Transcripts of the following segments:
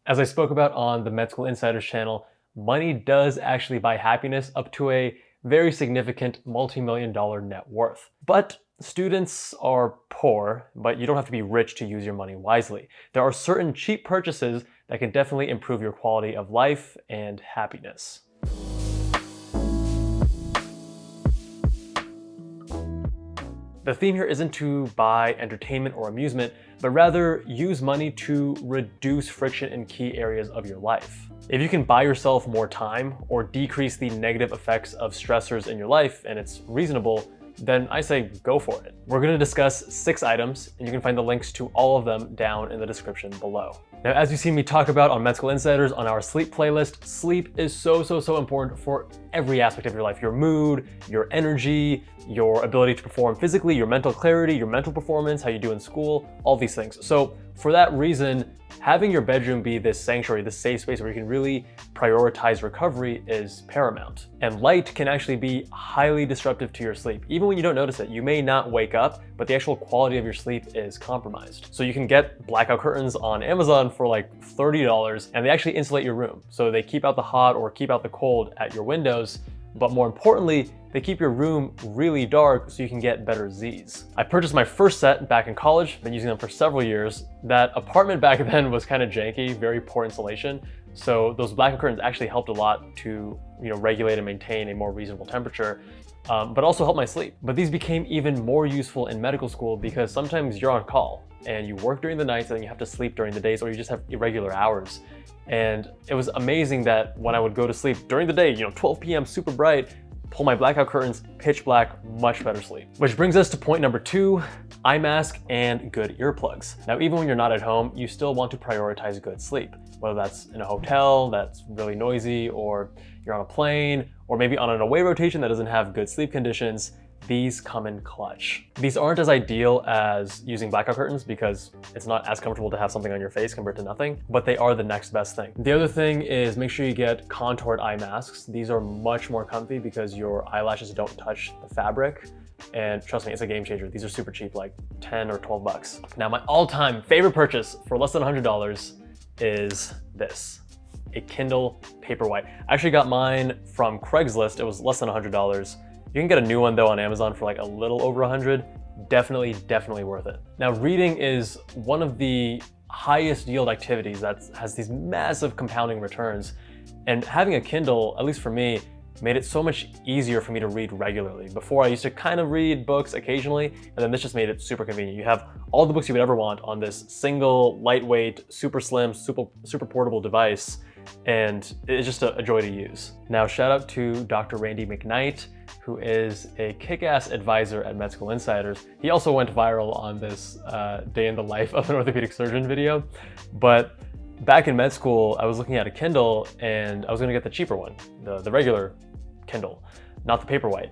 As I spoke about on the Med School Insiders channel, money does actually buy happiness up to a very significant multi-million-dollar net worth. But students are poor, but you don't have to be rich to use your money wisely. There are certain cheap purchases that can definitely improve your quality of life and happiness. The theme here isn't to buy entertainment or amusement, but rather use money to reduce friction in key areas of your life. If you can buy yourself more time or decrease the negative effects of stressors in your life, and it's reasonable, then I say go for it. We're going to discuss 6 items, and you can find the links to all of them down in the description below. Now, as you've seen me talk about on Med School Insiders on our sleep playlist, sleep is so important for every aspect of your life. Your mood, your energy, your ability to perform physically, your mental clarity, your mental performance, how you do in school, all these things. So for that reason, having your bedroom be this sanctuary, this safe space where you can really prioritize recovery is paramount. And light can actually be highly disruptive to your sleep. Even when you don't notice it, you may not wake up, but the actual quality of your sleep is compromised. So you can get Blackout Curtains on Amazon for like $30, and they actually insulate your room. So they keep out the hot or keep out the cold at your windows, but more importantly, they keep your room really dark so you can get better Z's. I purchased my first set back in college, been using them for several years. That apartment back then was kind of janky, very poor insulation. So those blackout curtains actually helped a lot to regulate and maintain a more reasonable temperature, but also helped my sleep. But these became even more useful in medical school because sometimes you're on call and you work during the nights and then you have to sleep during the days, or you just have irregular hours. And it was amazing that when I would go to sleep during the day, 12 p.m. super bright, pull my blackout curtains, pitch black, much better sleep. Which brings us to point number 2, eye mask and good earplugs. Now, even when you're not at home, you still want to prioritize good sleep, whether that's in a hotel that's really noisy, or you're on a plane, or maybe on an away rotation that doesn't have good sleep conditions. These come in clutch. These aren't as ideal as using blackout curtains because it's not as comfortable to have something on your face compared to nothing, but they are the next best thing. The other thing is make sure you get contoured eye masks. These are much more comfy because your eyelashes don't touch the fabric. And trust me, it's a game changer. These are super cheap, like 10 or 12 bucks. Now, my all-time favorite purchase for less than $100 is this. A Kindle Paperwhite. I actually got mine from Craigslist. It was less than $100. You can get a new one though on Amazon for like a little over 100. Definitely worth it. Now, reading is one of the highest yield activities that has these massive compounding returns. And having a Kindle, at least for me, made it so much easier for me to read regularly. Before, I used to kind of read books occasionally, and then this just made it super convenient. You have all the books you would ever want on this single, lightweight, super slim, super portable device, and it's just a joy to use. Now, shout out to Dr. Randy McKnight, who is a kick-ass advisor at Med School Insiders. He also went viral on this day in the life of an orthopedic surgeon video. But back in med school, I was looking at a Kindle and I was gonna get the cheaper one, the regular Kindle, not the Paperwhite.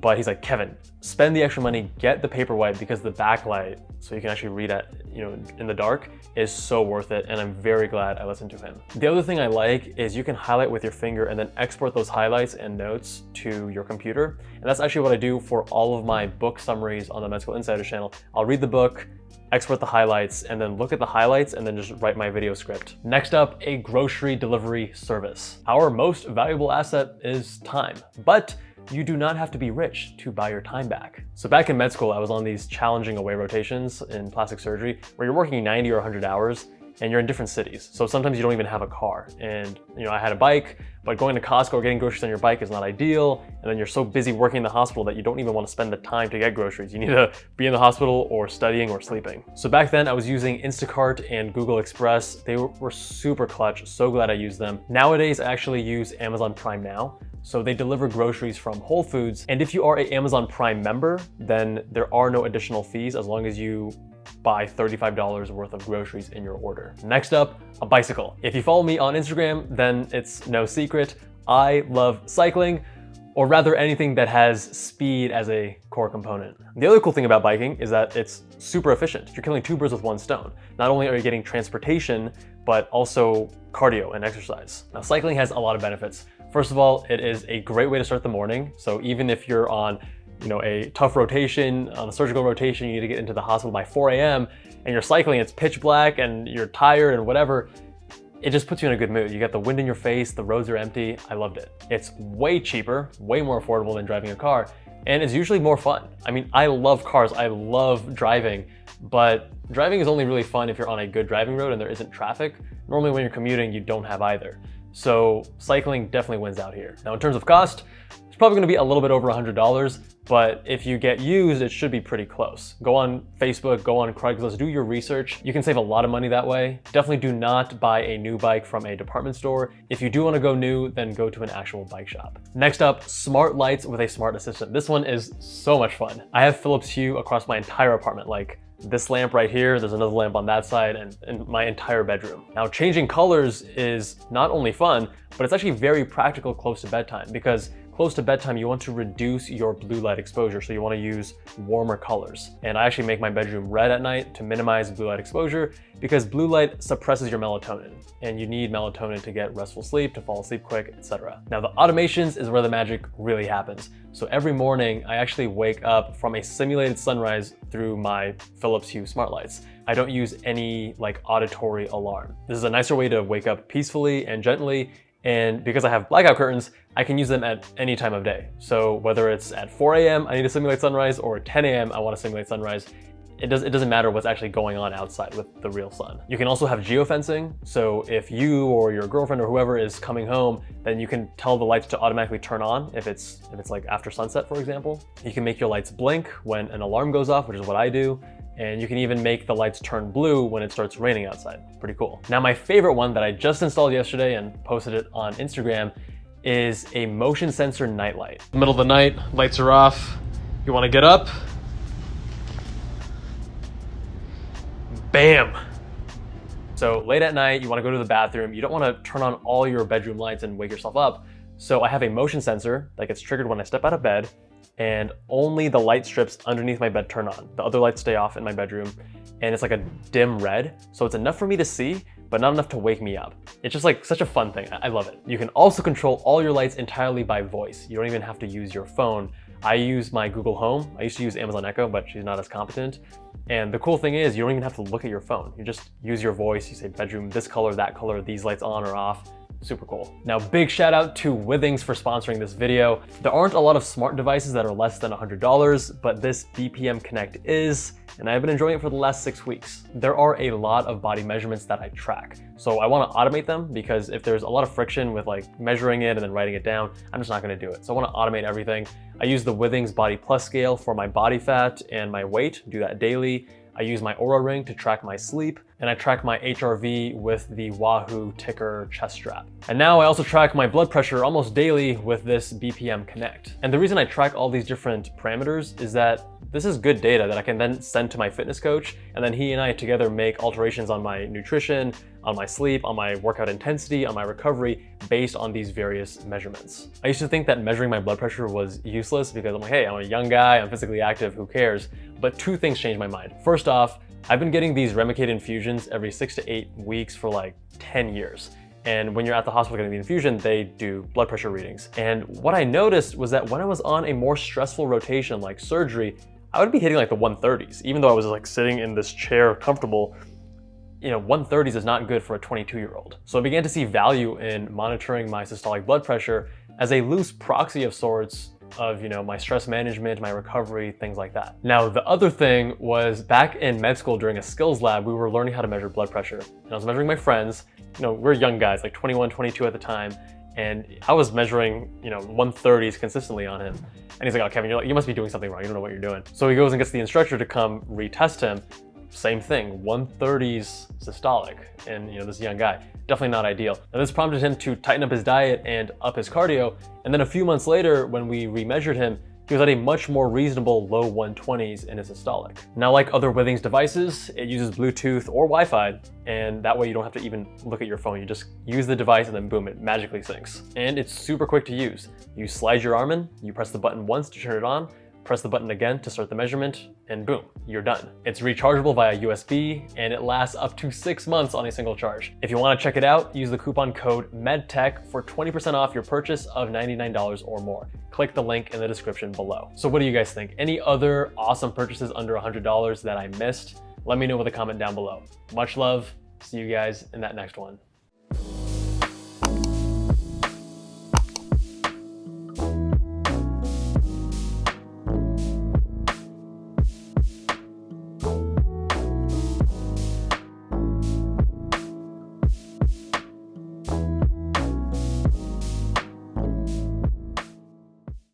But he's like, Kevin, spend the extra money, get the Paperwhite because the backlight, so you can actually read at, in the dark, is so worth it. And I'm very glad I listened to him. The other thing I like is you can highlight with your finger and then export those highlights and notes to your computer. And that's actually what I do for all of my book summaries on the Med School Insiders channel. I'll read the book, export the highlights, and then look at the highlights and then just write my video script. Next up, a grocery delivery service. Our most valuable asset is time, but you do not have to be rich to buy your time back. So back in med school, I was on these challenging away rotations in plastic surgery where you're working 90 or 100 hours and you're in different cities. So sometimes you don't even have a car. And I had a bike, but going to Costco or getting groceries on your bike is not ideal. And then you're so busy working in the hospital that you don't even want to spend the time to get groceries. You need to be in the hospital or studying or sleeping. So back then I was using Instacart and Google Express. They were super clutch. So glad I used them. Nowadays, I actually use Amazon Prime Now. So they deliver groceries from Whole Foods. And if you are an Amazon Prime member, then there are no additional fees as long as you buy $35 worth of groceries in your order. Next up, a bicycle. If you follow me on Instagram, then it's no secret. I love cycling, or rather anything that has speed as a core component. The other cool thing about biking is that it's super efficient. You're killing 2 birds with 1 stone. Not only are you getting transportation, but also cardio and exercise. Now, cycling has a lot of benefits. First of all, it is a great way to start the morning. So even if you're on a tough rotation, on a surgical rotation, you need to get into the hospital by 4 a.m. and you're cycling, it's pitch black and you're tired and whatever, it just puts you in a good mood. You got the wind in your face, the roads are empty. I loved it. It's way cheaper, way more affordable than driving a car, and it's usually more fun. I mean, I love cars, I love driving, but driving is only really fun if you're on a good driving road and there isn't traffic. Normally when you're commuting, you don't have either. So cycling definitely wins out here. Now in terms of cost, it's probably gonna be a little bit over $100, but if you get used, it should be pretty close. Go on Facebook, go on Craigslist, do your research. You can save a lot of money that way. Definitely do not buy a new bike from a department store. If you do wanna go new, then go to an actual bike shop. Next up, smart lights with a smart assistant. This one is so much fun. I have Philips Hue across my entire apartment, like this lamp right here, there's another lamp on that side, and my entire bedroom. Now, changing colors is not only fun, but it's actually very practical close to bedtime, because close to bedtime, you want to reduce your blue light exposure, so you want to use warmer colors. And I actually make my bedroom red at night to minimize blue light exposure, because blue light suppresses your melatonin, and you need melatonin to get restful sleep, to fall asleep quick, etc. Now, the automations is where the magic really happens. So every morning, I actually wake up from a simulated sunrise through my Philips Hue smart lights. I don't use any like auditory alarm. This is a nicer way to wake up peacefully and gently. And because I have blackout curtains, I can use them at any time of day. So whether it's at 4 a.m. I need to simulate sunrise, or 10 a.m. I want to simulate sunrise, it doesn't matter what's actually going on outside with the real sun. You can also have geofencing. So if you or your girlfriend or whoever is coming home, then you can tell the lights to automatically turn on if it's like after sunset, for example. You can make your lights blink when an alarm goes off, which is what I do. And you can even make the lights turn blue when it starts raining outside. Pretty cool. Now, my favorite one that I just installed yesterday and posted it on Instagram is a motion sensor nightlight. Middle of the night, lights are off. You wanna get up? Bam! So late at night, you wanna go to the bathroom. You don't wanna turn on all your bedroom lights and wake yourself up. So I have a motion sensor that gets triggered when I step out of bed, and only the light strips underneath my bed turn on. The other lights stay off in my bedroom, and it's like a dim red. So it's enough for me to see, but not enough to wake me up. It's just like such a fun thing. I love it. You can also control all your lights entirely by voice. You don't even have to use your phone. I use my Google Home. I used to use Amazon Echo, but she's not as competent. And the cool thing is you don't even have to look at your phone. You just use your voice. You say bedroom, this color, that color, these lights on or off. Super cool. Now, big shout out to Withings for sponsoring this video. There aren't a lot of smart devices that are less than $100, but this BPM Connect is, and I've been enjoying it for the last 6 weeks. There are a lot of body measurements that I track. So I wanna automate them, because if there's a lot of friction with like measuring it and then writing it down, I'm just not gonna do it. So I wanna automate everything. I use the Withings Body Plus scale for my body fat and my weight, do that daily. I use my Oura Ring to track my sleep, and I track my HRV with the Wahoo Ticker chest strap. And now I also track my blood pressure almost daily with this BPM Connect. And the reason I track all these different parameters is that this is good data that I can then send to my fitness coach, and then he and I together make alterations on my nutrition, on my sleep, on my workout intensity, on my recovery, based on these various measurements. I used to think that measuring my blood pressure was useless because I'm like, hey, I'm a young guy, I'm physically active, who cares? But two things changed my mind. First off, I've been getting these Remicade infusions every 6 to 8 weeks for like 10 years. And when you're at the hospital getting the infusion, they do blood pressure readings. And what I noticed was that when I was on a more stressful rotation like surgery, I would be hitting like the 130s, even though I was like sitting in this chair comfortable. You know, 130s is not good for a 22-year-old. So I began to see value in monitoring my systolic blood pressure as a loose proxy of sorts of, you know, my stress management, my recovery, things like that. Now, the other thing was back in med school during a skills lab, we were learning how to measure blood pressure. And I was measuring my friends, you know, we're young guys, like 21, 22 at the time. And I was measuring, you know, 130s consistently on him. And he's like, oh, Kevin, you must be doing something wrong. You don't know what you're doing. So he goes and gets the instructor to come retest him. Same thing, 130s systolic, and you know, this young guy, definitely not ideal. Now this prompted him to tighten up his diet and up his cardio, and then a few months later, when we remeasured him, he was at a much more reasonable low 120s in his systolic. Now, like other Withings devices, it uses Bluetooth or Wi-Fi, and that way you don't have to even look at your phone. You just use the device and then boom, it magically syncs. And it's super quick to use. You slide your arm in, you press the button once to turn it on, press the button again to start the measurement, and boom, you're done. It's rechargeable via USB, and it lasts up to 6 months on a single charge. If you want to check it out, use the coupon code MEDTECH for 20% off your purchase of $99 or more. Click the link in the description below. So what do you guys think? Any other awesome purchases under $100 that I missed? Let me know with a comment down below. Much love. See you guys in that next one.